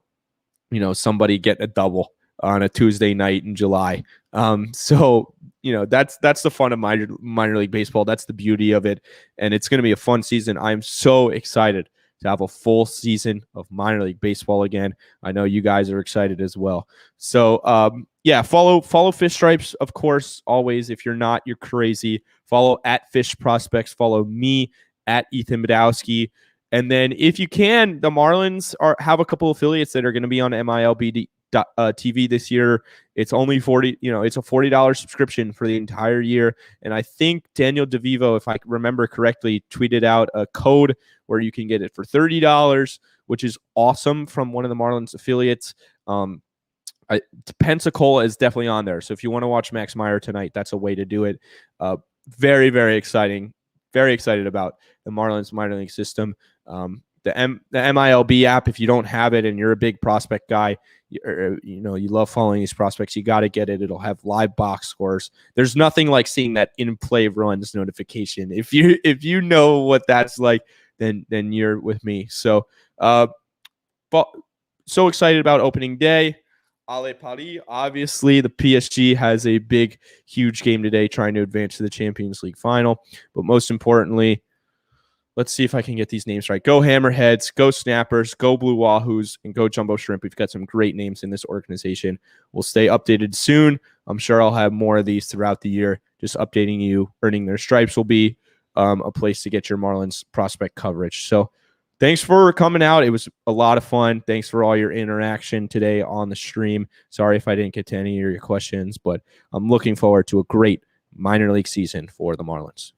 somebody getting a double on a Tuesday night in July. So that's the fun of minor league baseball. That's the beauty of it, and it's going to be a fun season. I'm so excited to have a full season of minor league baseball again. I know you guys are excited as well. So follow Fish Stripes, of course, always. If you're not, you're crazy. Follow at Fish Prospects. Follow me at Ethan Budowsky. And then if you can, the Marlins have a couple affiliates that are going to be on MiLB TV this year. It's only $40, it's a $40 subscription for the entire year. And I think Daniel DeVivo, if I remember correctly, tweeted out a code where you can get it for $30, which is awesome, from one of the Marlins affiliates. Pensacola is definitely on there. So if you want to watch Max Meyer tonight, that's a way to do it. Very, very exciting. Very excited about the Marlins minor league system. The MiLB app, if you don't have it and you're a big prospect guy, you love following these prospects, you got to get it. It'll have live box scores. There's nothing like seeing that in-play runs notification. If you know what that's like, then you're with me. So, so excited about opening day. Ale Paris, obviously, the PSG has a big, huge game today trying to advance to the Champions League final. But most importantly, let's see if I can get these names right. Go Hammerheads, go Snappers, go Blue Wahoos, and go Jumbo Shrimp. We've got some great names in this organization. We'll stay updated soon. I'm sure I'll have more of these throughout the year. Just updating you. Earning Their Stripes will be a place to get your Marlins prospect coverage. So thanks for coming out. It was a lot of fun. Thanks for all your interaction today on the stream. Sorry if I didn't get to any of your questions, but I'm looking forward to a great minor league season for the Marlins.